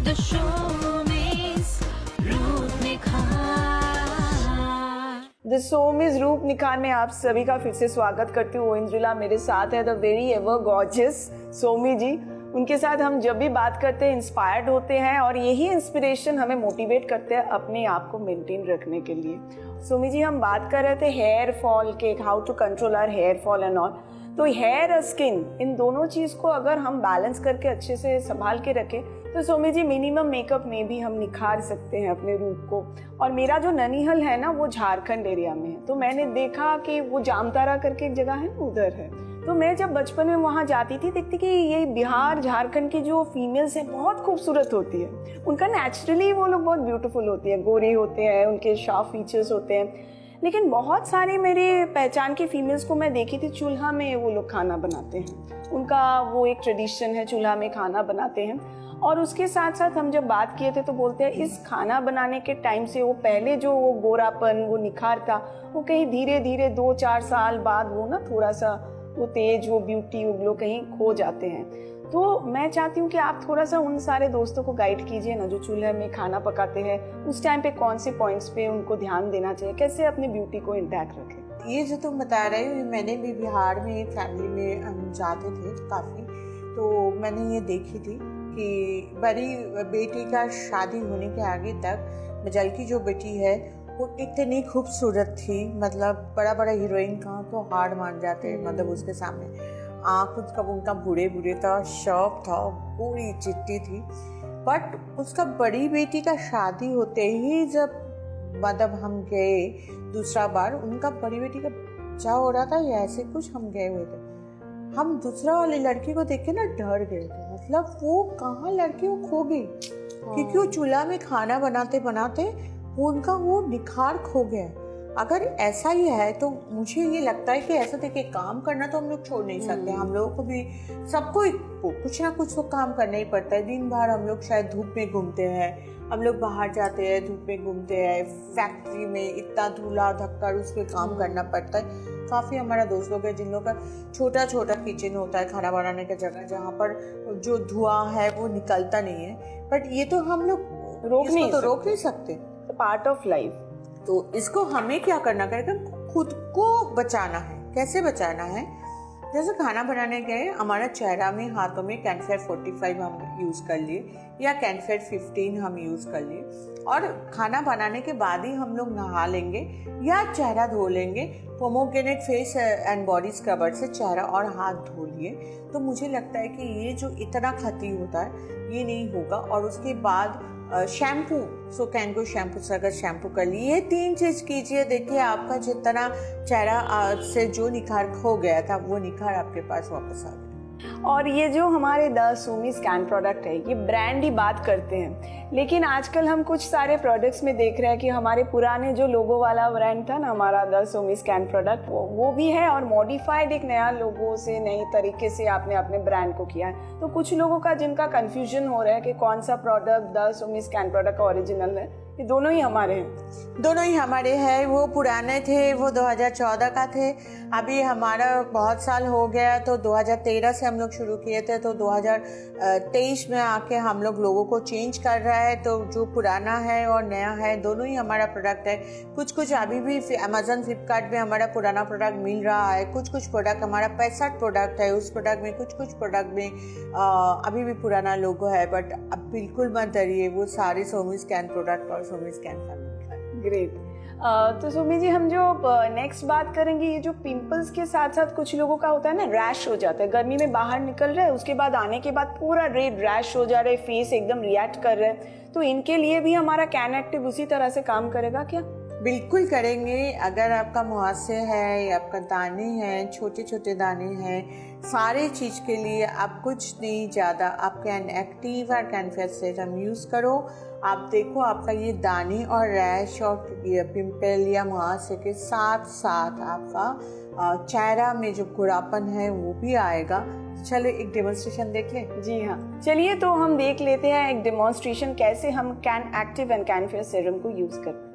The Showbiz रूप निखार। The शोमिज रूप निखार में आप सभी का फिर से स्वागत करती हूँ। इंद्रिला मेरे साथ है, the very ever gorgeous Somi ji. उनके साथ हम जब भी बात करते हैं इंस्पायर्ड होते हैं और यही इंस्पिरेशन हमें मोटिवेट करते हैं अपने आप को मेंटेन रखने के लिए। सोमी जी, हम बात कर रहे थे हेयर फॉल के, how to control our hair fall and all. तो हेयर और स्किन, इन दोनों चीज़ को अगर हम बैलेंस करके अच्छे से संभाल के रखें तो सोमी जी मिनिमम मेकअप में भी हम निखार सकते हैं अपने रूप को। और मेरा जो ननिहल है ना, वो झारखंड एरिया में है, तो मैंने देखा कि वो जामतारा करके एक जगह है ना, उधर है। तो मैं जब बचपन में वहाँ जाती थी, देखती कि ये बिहार झारखंड की जो फीमेल्स हैं बहुत खूबसूरत होती है। उनका नेचुरली वो लोग बहुत ब्यूटीफुल होती है, गोरी होते हैं, उनके शार्प फीचर्स होते हैं। लेकिन बहुत सारी मेरे पहचान की फीमेल्स को मैं देखी थी, चूल्हा में वो लोग खाना बनाते हैं। उनका वो एक ट्रेडिशन है, चूल्हा में खाना बनाते हैं। और उसके साथ साथ हम जब बात किए थे तो बोलते हैं इस खाना बनाने के टाइम से वो पहले जो वो गोरापन, वो निखार था, वो कहीं धीरे धीरे 2-4 साल बाद वो ना थोड़ा सा वो तेज, वो ब्यूटी, वो ग्लो कहीं खो जाते हैं। तो मैं चाहती हूँ कि आप थोड़ा सा उन सारे दोस्तों को गाइड कीजिए ना जो चूल्हे में खाना पकाते हैं, उस टाइम पे कौन से पॉइंट्स पे उनको ध्यान देना चाहिए, कैसे अपनी ब्यूटी को इंटैक्ट रखें। ये जो तुम बता रहे हो, मैंने भी बिहार में एक फैमिली में हम जाते थे काफ़ी, तो मैंने ये देखी थी कि बड़ी बेटी का शादी होने के आगे तक मजल की जो बेटी है वो इतनी खूबसूरत थी, मतलब बड़ा बड़ा हीरोइन का तो हार मान जाते हैं, मतलब उसके सामने आँख उसका उनका बूढ़े बूढ़े था, शौक था, पूरी चिट्टी थी। बट उसका बड़ी बेटी का शादी होते ही जब मतलब हम गए दूसरा बार, उनका बड़ी बेटी का बच्चा हो रहा था या ऐसे कुछ, हम गए हुए थे, हम दूसरा वाली लड़की को देख के ना डर गए थे। मतलब वो कहाँ लड़की वो खो गई, क्योंकि वो चूल्हा में खाना बनाते बनाते वो उनका वो निखार खो गया। अगर ऐसा ही है तो मुझे ये लगता है कि ऐसा देखिए, काम करना तो हम लोग छोड़ नहीं सकते। हम लोगों को भी, सबको कुछ ना कुछ तो काम करना ही पड़ता है। दिन भर हम लोग शायद धूप में घूमते हैं, हम लोग बाहर जाते हैं, धूप में घूमते हैं, फैक्ट्री में इतना धूला धक्कर उस पर काम करना पड़ता है। काफ़ी हमारा दोस्त लोग हैं जिन लोगों का छोटा छोटा किचन होता है खाना बनाने का जगह, जहाँ पर जो धुआं है वो निकलता नहीं है। बट ये तो हम लोग रोक नहीं सकते, पार्ट ऑफ लाइफ। तो इसको हमें क्या करना पड़ेगा, खुद को बचाना है। कैसे बचाना है? जैसे खाना बनाने गए, हमारा चेहरा में, हाथों में कैनफेयर 45 हम यूज़ कर लिए या कैनफेयर 15 हम यूज़ कर लिए, और खाना बनाने के बाद ही हम लोग नहा लेंगे या चेहरा धो लेंगे। Pomegranate face and body scrubber से चेहरा और हाथ धो लिए, तो मुझे लगता है कि ये जो इतना खती होता है ये नहीं होगा। और उसके बाद शैम्पू, सो कैंगो शैम्पू से अगर शैम्पू कर लिए, ये 3 चीज़ कीजिए, देखिए आपका जितना चेहरा से जो निखार खो गया था वो निखार आपके पास वापस आ गया। और ये जो हमारे द शोमी स्कैन प्रोडक्ट है, ये ब्रांड ही बात करते हैं, लेकिन आजकल हम कुछ सारे प्रोडक्ट्स में देख रहे हैं कि हमारे पुराने जो लोगो वाला ब्रांड था ना, हमारा द शोमी स्कैन प्रोडक्ट, वो भी है, और मॉडिफाइड एक नया लोगो से, नई तरीके से आपने अपने ब्रांड को किया है। तो कुछ लोगों का जिनका कंफ्यूजन हो रहा है कि कौन सा प्रोडक्ट द शोमी स्कैन प्रोडक्ट का ओरिजिनल है, ये दोनों ही हमारे हैं। दोनों ही हमारे हैं। वो पुराने थे, वो 2014 का थे। अभी हमारा बहुत साल हो गया, तो 2013 से हम लोग शुरू किए थे, तो 2023 में आके हम लोग लोगों को चेंज कर रहा है। तो जो पुराना है और नया है, दोनों ही हमारा प्रोडक्ट है। कुछ अभी भी अमेजन, फ्लिपकार्ट में हमारा पुराना प्रोडक्ट मिल रहा है। कुछ प्रोडक्ट हमारा 65 प्रोडक्ट है, उस प्रोडक्ट में कुछ प्रोडक्ट में अभी भी पुराना लोगो है। बट अब बिल्कुल मत डरिए, वो सारे शोमी स्कैन प्रोडक्ट और शोमी स्कैन फैमिली। ग्रेट। तो सोमी जी, हम जो नेक्स्ट बात करेंगे, ये जो पिंपल्स के साथ साथ कुछ लोगों का होता है ना, रैश हो जाता है, गर्मी में बाहर निकल रहे हैं, उसके बाद आने के बाद पूरा रेड रैश हो जा रहा है, फेस एकदम रिएक्ट कर रहे हैं, तो इनके लिए भी हमारा कैन एक्टिव उसी तरह से काम करेगा क्या? बिल्कुल करेंगे। अगर आपका मुहासे है या आपका दाने हैं, छोटे छोटे दाने हैं, सारे चीज़ के लिए आप कुछ नहीं ज़्यादा, आप कैन एक्टिव और कैन फेस सेरम यूज़ करो। आप देखो आपका ये दाने और रैश और पिंपल या मुहासे के साथ साथ आपका चेहरा में जो गोरापन है वो भी आएगा। चलो एक डेमोन्स्ट्रेशन देख लें। जी हाँ, चलिए तो हम देख लेते हैं एक डेमोन्स्ट्रेशन, कैसे हम can active and can face serum को यूज़ करते हैं।